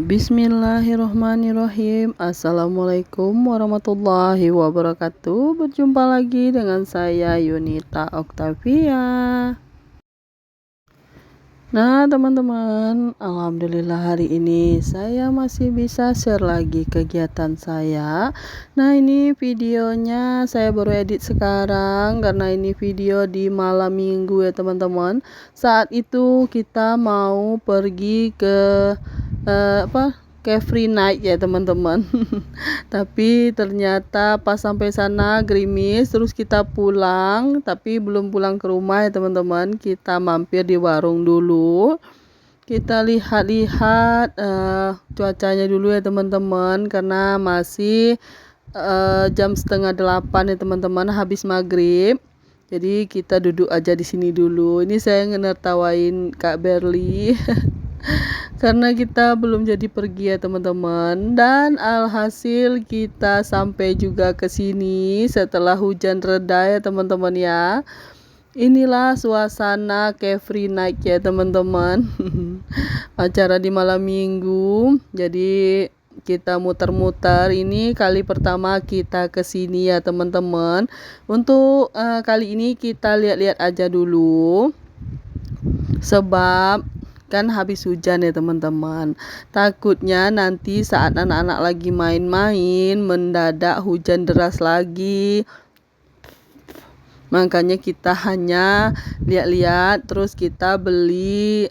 Bismillahirrohmanirrohim. Assalamualaikum warahmatullahi wabarakatuh. Berjumpa lagi dengan saya Yunita Oktavia. Nah teman-teman, alhamdulillah hari ini saya masih bisa share lagi kegiatan saya. Nah ini videonya saya baru edit sekarang karena ini video di malam minggu ya teman-teman. Saat itu kita mau pergi ke free night ya teman-teman. Tapi ternyata pas sampai sana gerimis, terus kita pulang, tapi belum pulang ke rumah ya teman-teman. Kita mampir di warung dulu, kita lihat-lihat cuacanya dulu ya teman-teman, karena masih jam setengah 8 ya teman-teman, habis maghrib. Jadi kita duduk aja di sini dulu. Ini saya ngenertawain Kak Berli karena kita belum jadi pergi ya teman-teman. Dan alhasil kita sampai juga ke sini setelah hujan reda ya teman-teman ya. Inilah suasana free night ya teman-teman. Acara di malam minggu. Jadi kita muter-muter. Ini kali pertama kita ke sini ya teman-teman. Untuk kali ini kita lihat-lihat aja dulu. Sebab kan habis hujan ya teman-teman. Takutnya nanti saat anak-anak lagi main-main mendadak hujan deras lagi. Makanya kita hanya lihat-lihat, terus kita beli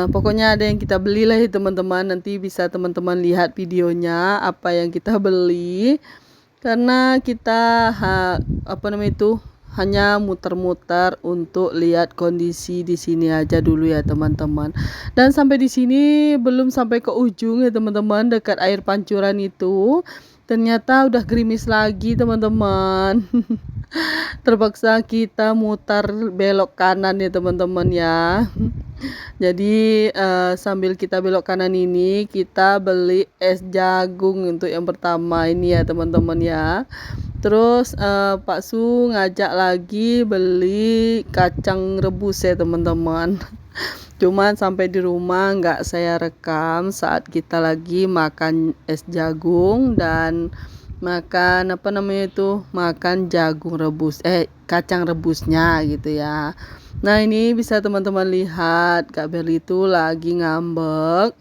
pokoknya ada yang kita beli lah ya teman-teman. Nanti bisa teman-teman lihat videonya apa yang kita beli. Karena kita hanya muter-muter untuk lihat kondisi di sini aja dulu ya teman-teman. Dan sampai di sini belum sampai ke ujung ya teman-teman, dekat air pancuran itu ternyata udah gerimis lagi teman-teman. Terpaksa kita mutar belok kanan ya teman-teman ya. Jadi sambil kita belok kanan ini kita beli es jagung untuk yang pertama ini ya teman-teman ya. Terus Pak Su ngajak lagi beli kacang rebus ya teman-teman. Cuman sampai di rumah nggak saya rekam saat kita lagi makan es jagung dan makan makan jagung rebus, kacang rebusnya gitu ya. Nah ini bisa teman-teman lihat Kak Berli itu lagi ngambek.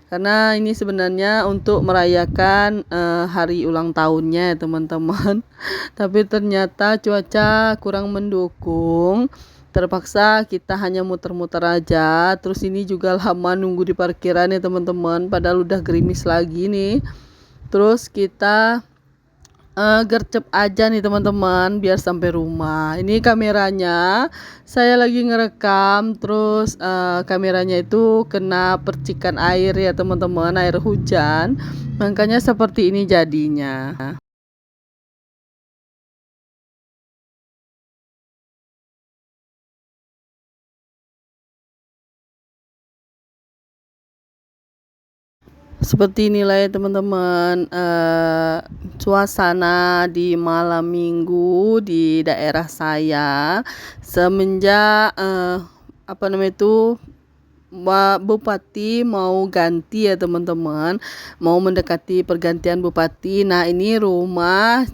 Karena ini sebenarnya untuk merayakan hari ulang tahunnya ya teman-teman. Tapi ternyata cuaca kurang mendukung. Terpaksa kita hanya muter-muter aja. Terus ini juga lama nunggu di parkiran ya teman-teman. Padahal udah gerimis lagi nih. Terus kita gercep aja nih teman-teman biar sampai rumah. Ini kameranya saya lagi ngerekam, terus kameranya itu kena percikan air ya teman-teman, air hujan, makanya seperti ini jadinya. Seperti inilah ya teman-teman suasana di malam minggu di daerah saya semenjak Bupati mau ganti ya teman-teman, mau mendekati pergantian Bupati. Nah ini rumah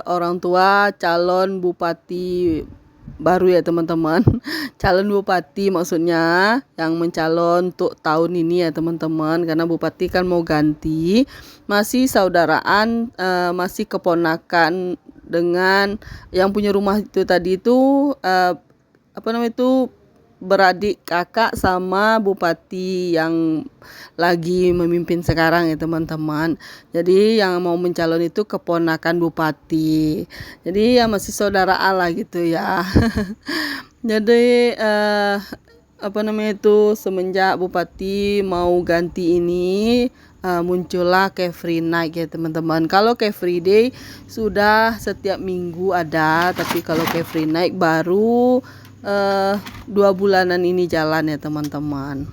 orang tua calon Bupati baru ya teman-teman. Calon bupati maksudnya yang mencalon untuk tahun ini ya teman-teman, karena bupati kan mau ganti, masih saudaraan, masih keponakan dengan yang punya rumah itu tadi itu beradik kakak sama bupati yang lagi memimpin sekarang ya teman-teman. Jadi yang mau mencalon itu keponakan bupati. Jadi ya masih saudara Allah gitu ya. Jadi semenjak bupati mau ganti ini muncullah free night ya teman-teman. Kalau free day sudah setiap minggu ada, tapi kalau free night baru 2 bulanan ini jalan ya teman-teman.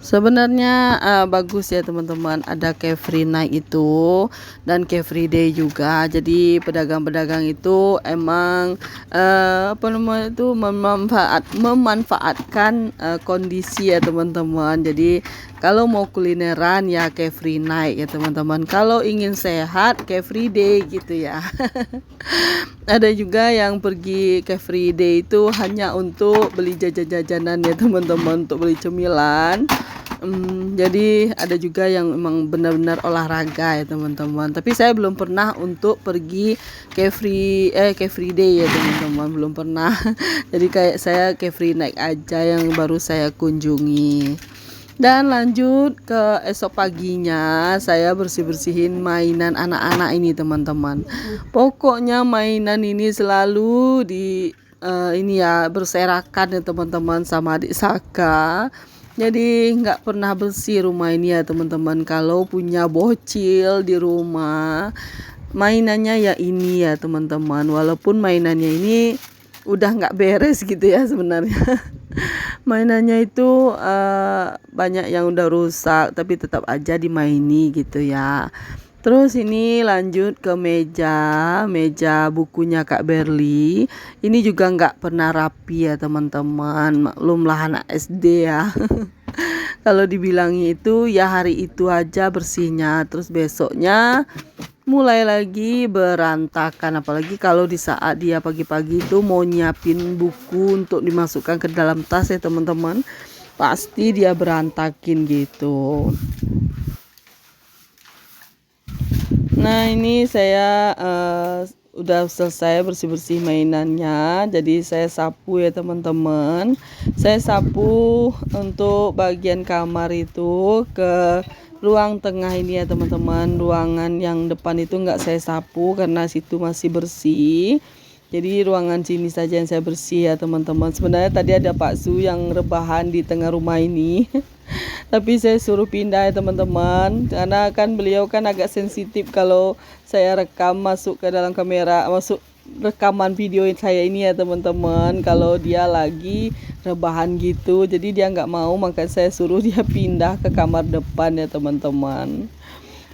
Sebenarnya bagus ya teman-teman, ada Carefree Night itu dan Carefree Day juga. Jadi pedagang-pedagang itu emang apa namanya itu memanfaatkan kondisi ya teman-teman. Jadi kalau mau kulineran ya Carefree Night ya teman-teman. Kalau ingin sehat Carefree Day gitu ya. Ada juga yang pergi Carefree Day itu hanya untuk beli jajan-jajanan ya teman-teman, untuk beli cemilan. Jadi ada juga yang memang benar-benar olahraga ya teman-teman. Tapi saya belum pernah untuk pergi Carefree Day ya teman-teman, belum pernah. Jadi kayak saya Carefree Night aja yang baru saya kunjungi. Dan lanjut ke esok paginya saya bersih-bersihin mainan anak-anak ini teman-teman. Pokoknya mainan ini selalu ini ya berserakan ya teman-teman sama adik Saka. Jadi nggak pernah bersih rumah ini ya teman-teman. Kalau punya bocil di rumah, mainannya ya ini ya teman-teman. Walaupun mainannya ini udah nggak beres gitu ya sebenarnya. Mainannya itu banyak yang udah rusak, tapi tetap aja dimaini gitu ya. Terus ini lanjut ke meja bukunya Kak Berli. Ini juga nggak pernah rapi ya teman-teman. Maklumlah anak SD ya. Kalau dibilangi itu ya hari itu aja bersihnya, terus besoknya mulai lagi berantakan. Apalagi kalau di saat dia pagi-pagi itu mau nyiapin buku untuk dimasukkan ke dalam tas ya teman-teman, pasti dia berantakin gitu. Nah ini saya udah selesai bersih-bersih mainannya, jadi saya sapu ya teman-teman. Saya sapu untuk bagian kamar itu ke ruang tengah ini ya teman-teman. Ruangan yang depan itu nggak saya sapu karena situ masih bersih. Jadi ruangan sini saja yang saya bersih ya teman-teman. Sebenarnya tadi ada Pak Su yang rebahan di tengah rumah ini. Tapi saya suruh pindah ya teman-teman, karena kan beliau kan agak sensitif kalau saya rekam masuk ke dalam kamera, masuk rekaman video saya ini ya teman-teman. Kalau dia lagi rebahan gitu, jadi dia nggak mau, maka saya suruh dia pindah ke kamar depan ya teman-teman.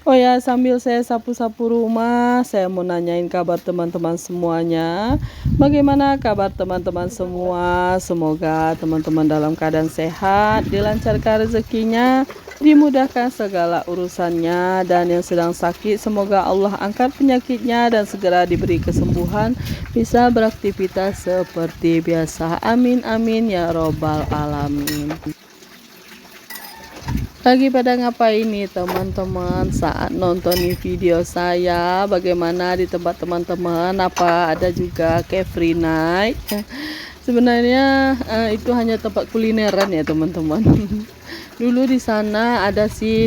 Oh ya, sambil saya sapu-sapu rumah, saya mau nanyain kabar teman-teman semuanya. Bagaimana kabar teman-teman semua? Semoga teman-teman dalam keadaan sehat, dilancarkan rezekinya, dimudahkan segala urusannya, dan yang sedang sakit semoga Allah angkat penyakitnya dan segera diberi kesembuhan, bisa beraktivitas seperti biasa. Amin amin ya robbal alamin. Lagi pada ngapain nih teman-teman saat nonton video saya? Bagaimana di tempat teman-teman? Apa ada juga Carefree Night? Sebenarnya itu hanya tempat kulineran ya teman-teman. Dulu di sana ada sih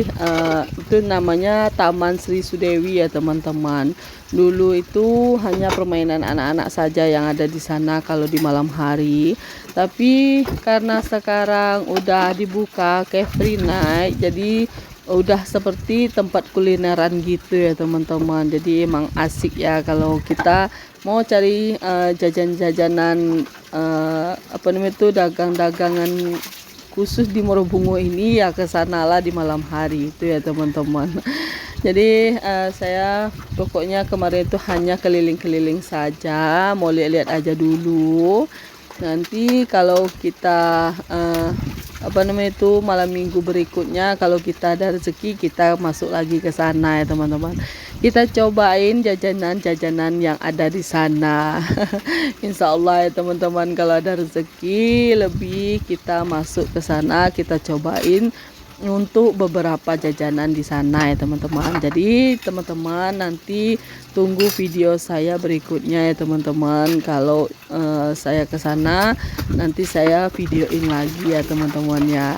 itu namanya Taman Sri Sudewi ya teman-teman. Dulu itu hanya permainan anak-anak saja yang ada di sana kalau di malam hari. Tapi karena sekarang udah dibuka Carefree Night, jadi udah seperti tempat kulineran gitu ya teman-teman. Jadi emang asik ya kalau kita mau cari jajan-jajanan apa namanya itu dagang-dagangan khusus di Morobungu ini ya, kesanalah di malam hari itu ya teman-teman. Jadi saya pokoknya kemarin itu hanya keliling-keliling saja, mau lihat-lihat aja dulu. Nanti kalau kita apa namanya itu malam minggu berikutnya, kalau kita ada rezeki kita masuk lagi ke sana ya teman-teman. Kita cobain jajanan-jajanan yang ada di sana. Insya Allah ya teman-teman, kalau ada rezeki lebih kita masuk ke sana, kita cobain untuk beberapa jajanan di sana ya teman-teman. Jadi teman-teman nanti tunggu video saya berikutnya ya teman-teman. Kalau saya ke sana nanti saya videoin lagi ya teman-teman ya.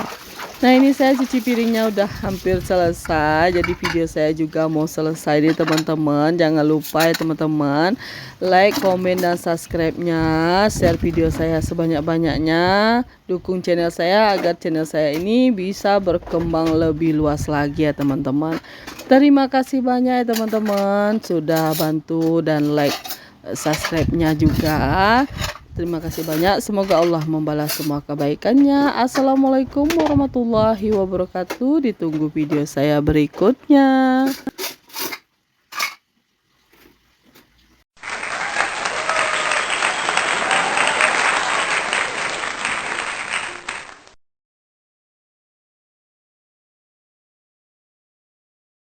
Nah ini saya cuci piringnya udah hampir selesai, jadi video saya juga mau selesai nih teman-teman. Jangan lupa ya teman-teman, like, komen, dan subscribe-nya, share video saya sebanyak-banyaknya, dukung channel saya agar channel saya ini bisa berkembang lebih luas lagi ya teman-teman. Terima kasih banyak ya teman-teman sudah bantu dan like, subscribe-nya juga. Terima kasih banyak. Semoga Allah membalas semua kebaikannya. Assalamualaikum warahmatullahi wabarakatuh. Ditunggu video saya berikutnya.